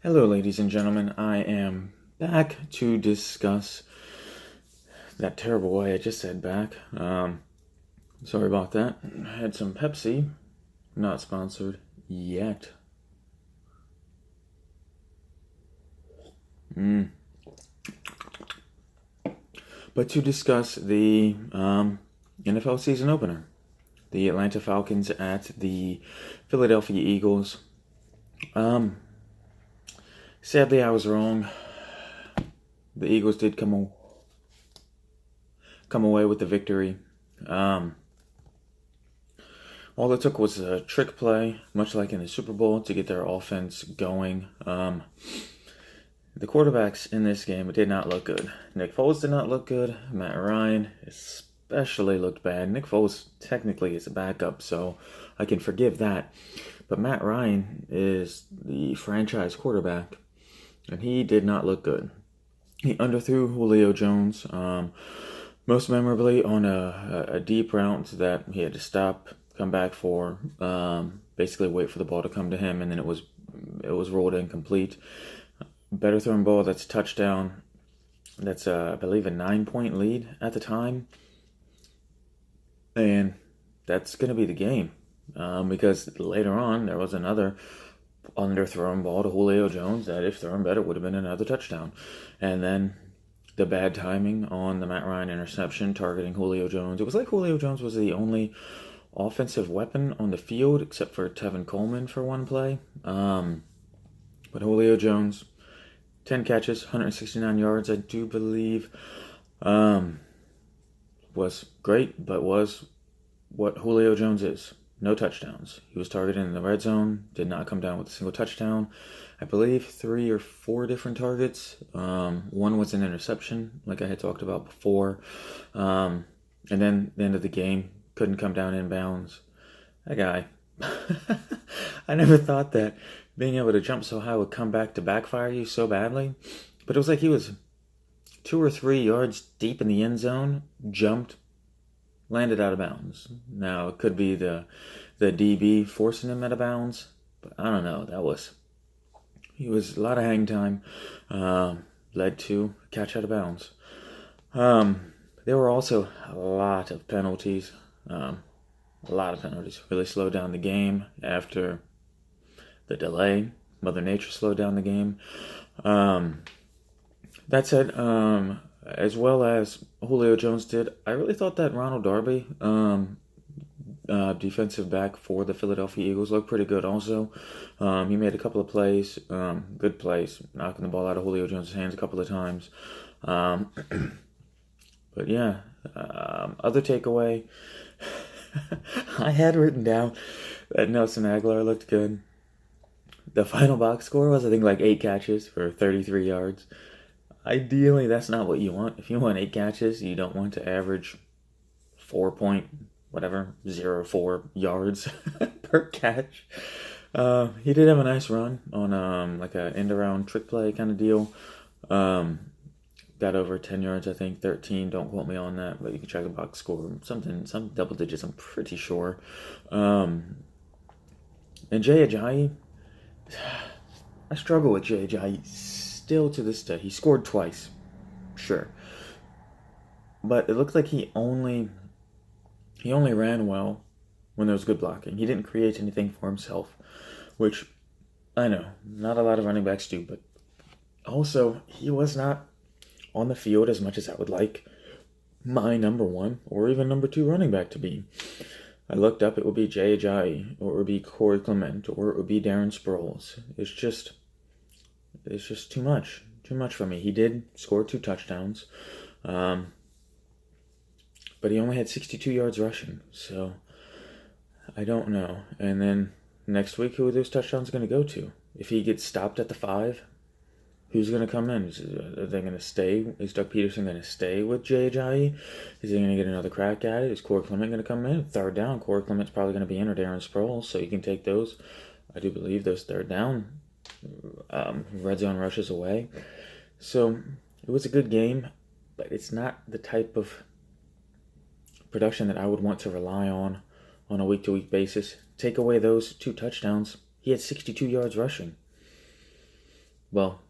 Hello, ladies and gentlemen. I am back to discuss that terrible way I just said back. Sorry about that. I had some Pepsi, not sponsored yet. But to discuss the NFL season opener, the Atlanta Falcons at the Philadelphia Eagles. Sadly, I was wrong. The Eagles did come away with the victory. All it took was a trick play, much like in the Super Bowl, to get their offense going. The quarterbacks in this game did not look good. Nick Foles did not look good. Matt Ryan especially looked bad. Nick Foles technically is a backup, so I can forgive that. But Matt Ryan is the franchise quarterback, and he did not look good. He underthrew Julio Jones, most memorably on a deep route that he had to stop, come back for, basically wait for the ball to come to him, and then it was rolled incomplete. Better thrown ball, that's a touchdown. That's, I believe, a 9-point lead at the time. And that's going to be the game. Because later on, there was another underthrown ball to Julio Jones that, if thrown better, would have been another touchdown. And then the bad timing on the Matt Ryan interception targeting Julio Jones. It was like Julio Jones was the only offensive weapon on the field, except for Tevin Coleman for one play. But Julio Jones, 10 catches, 169 yards, I do believe, was great, but was what Julio Jones is. No touchdowns. He was targeted in the red zone, did not come down with a single touchdown. I believe 3 or 4 different targets. One was an interception, like I had talked about before. And then the end of the game, couldn't come down in bounds. That guy. I never thought that being able to jump so high would come back to backfire you so badly. But it was like he was 2 or 3 yards deep in the end zone, jumped, landed out of bounds. Now, it could be the DB forcing him out of bounds, but I don't know. He was a lot of hang time, led to a catch out of bounds. There were also a lot of penalties. Really slowed down the game after the delay. Mother Nature slowed down the game. That said, as well as Julio Jones did, I really thought that Ronald Darby, defensive back for the Philadelphia Eagles, looked pretty good also. He made a couple of plays, good plays, knocking the ball out of Julio Jones' hands a couple of times. But yeah, other takeaway, I had written down that Nelson Aguilar looked good. The final box score was, I think, like 8 catches for 33 yards. Ideally, that's not what you want. If you want 8 catches, you don't want to average 4.04 yards per catch. He did have a nice run on like a end-around trick play kind of deal. Got over 10 yards, I think, 13. Don't quote me on that, but you can check the box score. Some double digits, I'm pretty sure. And Jay Ajayi, I struggle with Jay Ajayi still to this day. He scored twice, sure, but it looked like he only ran well when there was good blocking. He didn't create anything for himself, which I know not a lot of running backs do, but also he was not on the field as much as I would like my number 1 or even number 2 running back to be. I looked up, it would be Jay Ajayi, or it would be Corey Clement, or it would be Darren Sproles. It's just too much for me. He did score 2 touchdowns, but he only had 62 yards rushing, so I don't know. And then next week, who are those touchdowns going to go to? If he gets stopped at the 5, who's going to come in? Are they going to stay? Is Doug Peterson going to stay with Jay Ajayi? Is he going to get another crack at it? Is Corey Clement going to come in? Third down, Corey Clement's probably going to be in, or Darren Sproles, so you can take those. I do believe those third down red zone rushes away. So it was a good game, but it's not the type of production that I would want to rely on a week-to-week basis. Take away those 2 touchdowns, he had 62 yards rushing. well,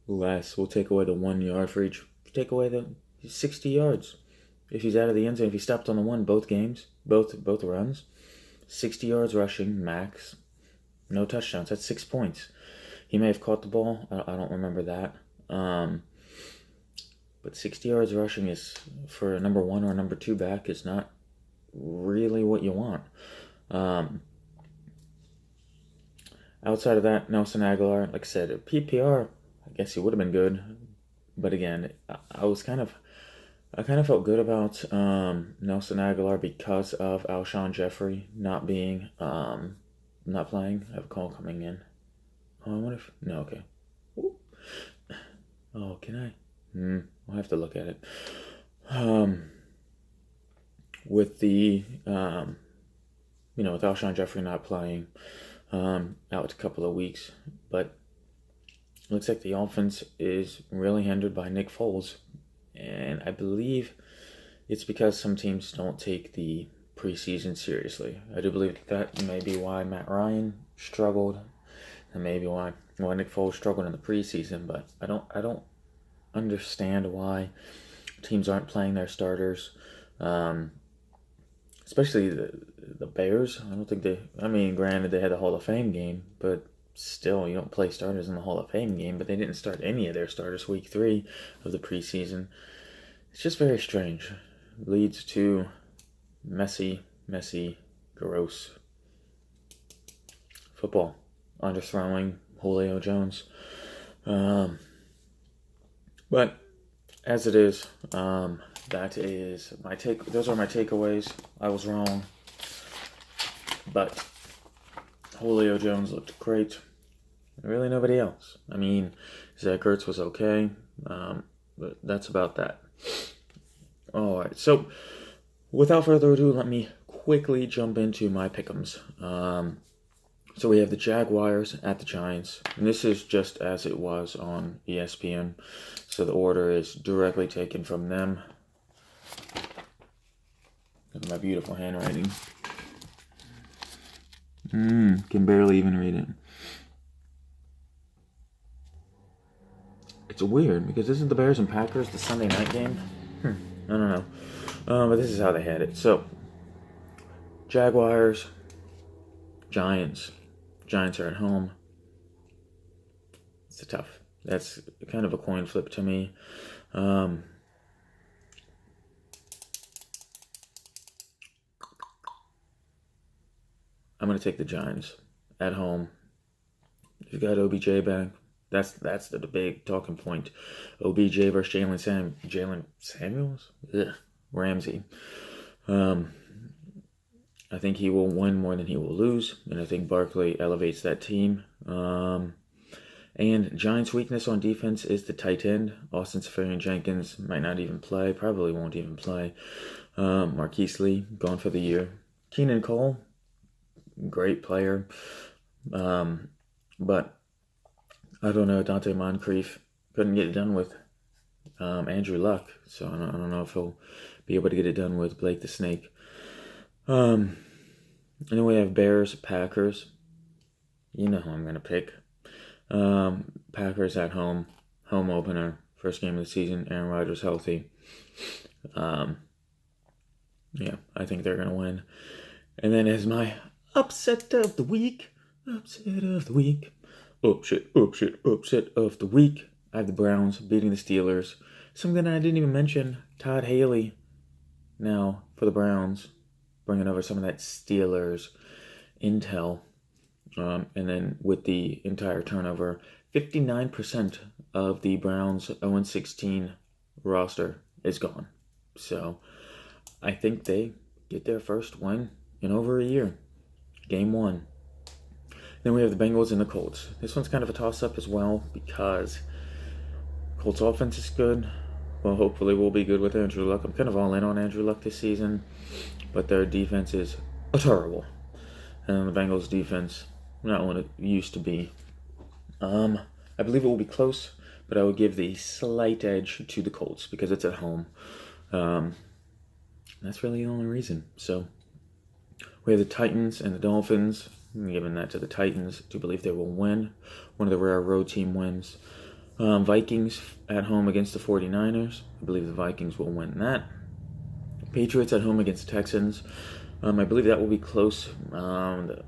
less. We'll take away the 1 yard for each. Take away the 60 yards. If he's out of the end zone, if he stopped on the one both games, both runs, 60 yards rushing max, no touchdowns. That's 6 points. He may have caught the ball. I don't remember that. But 60 yards rushing is, for a number 1 or number 2 back, is not really what you want. Outside of that, Nelson Aguilar, like I said, PPR, I guess he would have been good. But again, I kind of felt good about Nelson Aguilar because of Alshon Jeffrey not playing. I have a call coming in. Oh, I wonder if... No, okay. Ooh. Oh, can I? I'll have to look at it. With the, with Alshon Jeffrey not playing, out a couple of weeks, but it looks like the offense is really hindered by Nick Foles, and I believe it's because some teams don't take the preseason seriously. I do believe that may be why Matt Ryan struggled, and maybe why Nick Foles struggled in the preseason. But I don't understand why teams aren't playing their starters, especially the Bears. I don't think granted they had the Hall of Fame game, but still, you don't play starters in the Hall of Fame game. But they didn't start any of their starters week 3 of the preseason. It's just very strange. It leads to messy, gross football. Underthrowing Julio Jones. But as it is, that is my take. Those are my takeaways. I was wrong, but Julio Jones looked great. Really, nobody else. I mean, Zach Ertz was okay, but that's about that. All right. So, without further ado, let me quickly jump into my pick'ems. So we have the Jaguars at the Giants, and this is just as it was on ESPN. So the order is directly taken from them. Look at my beautiful handwriting. Can barely even read it. It's weird because isn't the Bears and Packers the Sunday night game? I don't know. But this is how they had it. So, Jaguars, Giants. Giants are at home. It's tough. That's kind of a coin flip to me. I'm going to take the Giants at home. You've got OBJ back. That's the big talking point. OBJ versus Jalen Samuels? Ramsey. I think he will win more than he will lose, and I think Barkley elevates that team. And Giants' weakness on defense is the tight end. Austin Seferian-Jenkins might not even play, probably won't even play. Marquise Lee, gone for the year. Keenan Cole, great player. But I don't know, Dante Moncrief couldn't get it done with Andrew Luck, so I don't know if he'll be able to get it done with Blake the Snake. And then we have Bears, Packers. You know who I'm going to pick. Packers at home. Home opener. First game of the season. Aaron Rodgers healthy. I think they're going to win. And then as my upset of the week. Upset of the week. Upset of the week. I have the Browns beating the Steelers. Something I didn't even mention. Todd Haley now for the Browns. Bringing over some of that Steelers intel. And then with the entire turnover, 59% of the Browns 0-16 roster is gone. So I think they get their first win in over a year. Game 1. Then we have the Bengals and the Colts. This one's kind of a toss-up as well because Colts offense is good. Well, hopefully we'll be good with Andrew Luck. I'm kind of all in on Andrew Luck this season. But their defense is terrible. And the Bengals' defense, not what it used to be. I believe it will be close, but I would give the slight edge to the Colts because it's at home. That's really the only reason. So, we have the Titans and the Dolphins. I'm giving that to the Titans. I do believe they will win. One of the rare road team wins. Vikings at home against the 49ers. I believe the Vikings will win that. Patriots at home against the Texans. I believe that will be close. The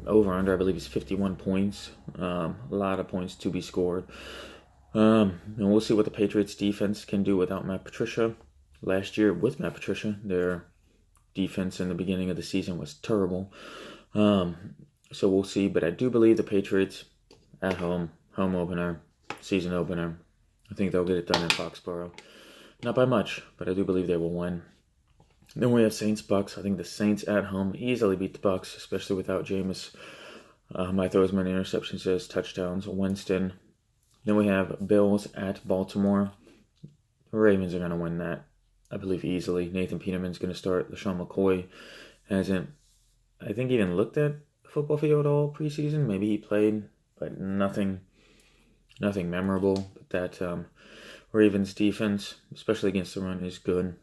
over-under, I believe, is 51 points. A lot of points to be scored. And we'll see what the Patriots defense can do without Matt Patricia. Last year with Matt Patricia, their defense in the beginning of the season was terrible. So we'll see. But I do believe the Patriots at home opener, season opener, I think they'll get it done in Foxborough. Not by much, but I do believe they will win. Then we have Saints-Bucks. I think the Saints at home easily beat the Bucks, especially without Jameis. I throw as many interceptions as touchdowns. Winston. Then we have Bills at Baltimore. The Ravens are going to win that, I believe, easily. Nathan Peterman's going to start. LaShawn McCoy hasn't, I think, even looked at the football field all preseason. Maybe he played, but nothing memorable. But that Ravens defense, especially against the run, is good.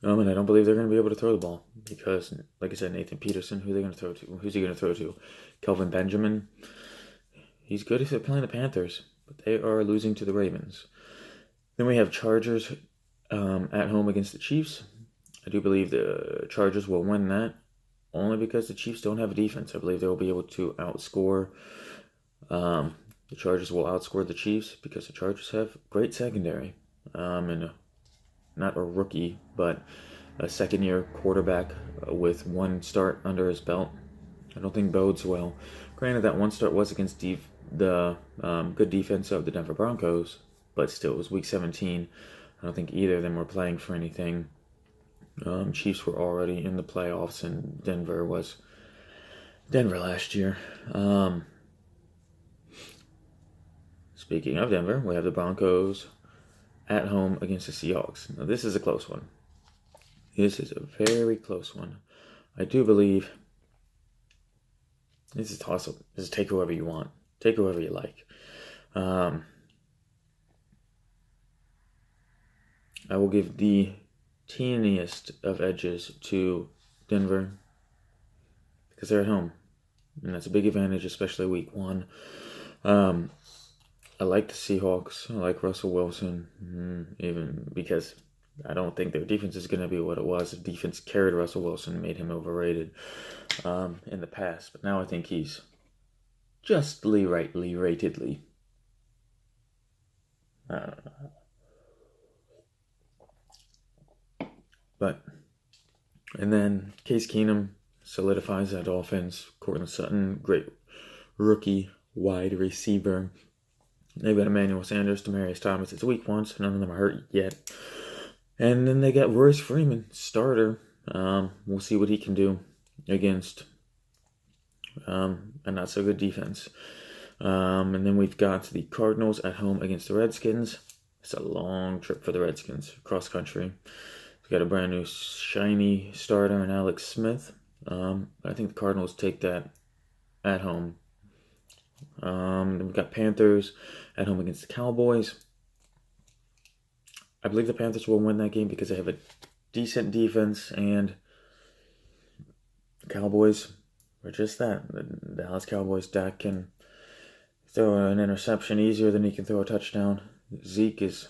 And I don't believe they're going to be able to throw the ball because, like I said, Nathan Peterson, who are they going to throw to? Who's he going to throw to? Kelvin Benjamin. He's good if they're playing the Panthers, but they are losing to the Ravens. Then we have Chargers at home against the Chiefs. I do believe the Chargers will win that, only because the Chiefs don't have a defense. I believe they will be able to outscore. The Chargers will outscore the Chiefs because the Chargers have great secondary. And not a rookie, but a second-year quarterback with one start under his belt. I don't think bodes well. Granted, that one start was against the good defense of the Denver Broncos, but still, it was Week 17. I don't think either of them were playing for anything. Chiefs were already in the playoffs, and Denver was Denver last year. Speaking of Denver, we have the Broncos at home against the Seahawks. Now, this is a close one. This is a very close one. I do believe this is a toss-up. This is take whoever you want. Take whoever you like. I will give the teeniest of edges to Denver because they're at home. And that's a big advantage, especially week 1. I like the Seahawks. I like Russell Wilson, even because I don't think their defense is going to be what it was. The defense carried Russell Wilson and made him overrated in the past. But now I think he's justly, rightly, ratedly. And then Case Keenum solidifies that offense. Courtland Sutton, great rookie wide receiver. They've got Emmanuel Sanders, Demaryius Thomas. It's week 1, so none of them are hurt yet. And then they got Royce Freeman, starter. We'll see what he can do against a not-so-good defense. And then we've got the Cardinals at home against the Redskins. It's a long trip for the Redskins, cross-country. We've got a brand-new shiny starter in Alex Smith. I think the Cardinals take that at home. Then we've got Panthers at home against the Cowboys. I believe the Panthers will win that game because they have a decent defense, and Cowboys are just that. The Dallas Cowboys, Dak can throw an interception easier than he can throw a touchdown. Zeke is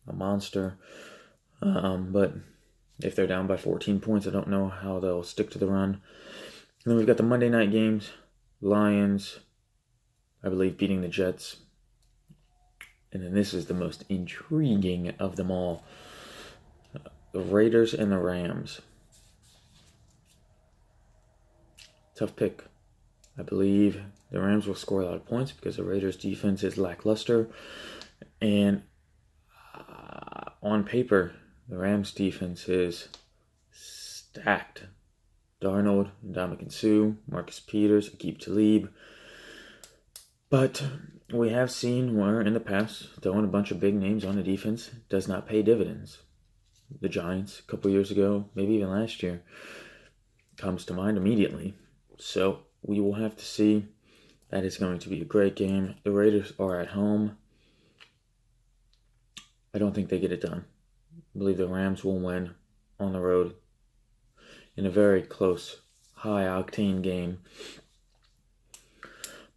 a monster. But if they're down by 14 points, I don't know how they'll stick to the run. And then we've got the Monday night games. Lions, I believe, beating the Jets. And then this is the most intriguing of them all. The Raiders and the Rams. Tough pick. I believe the Rams will score a lot of points because the Raiders' defense is lackluster. And on paper, the Rams' defense is stacked. Darnold, Ndamukong Suh, Marcus Peters, Aqib Talib. But we have seen where in the past, throwing a bunch of big names on the defense does not pay dividends. The Giants, a couple years ago, maybe even last year, comes to mind immediately. So we will have to see. That is going to be a great game. The Raiders are at home. I don't think they get it done. I believe the Rams will win on the road in a very close, high octane game.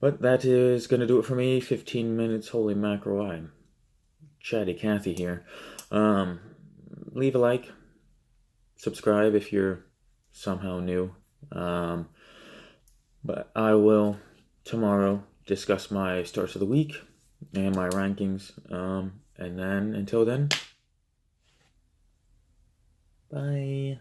But that is going to do it for me. 15 minutes. Holy mackerel. I'm chatty Cathy here. Leave a like. Subscribe if you're somehow new. But I will tomorrow discuss my starts of the week and my rankings. And then, until then, bye.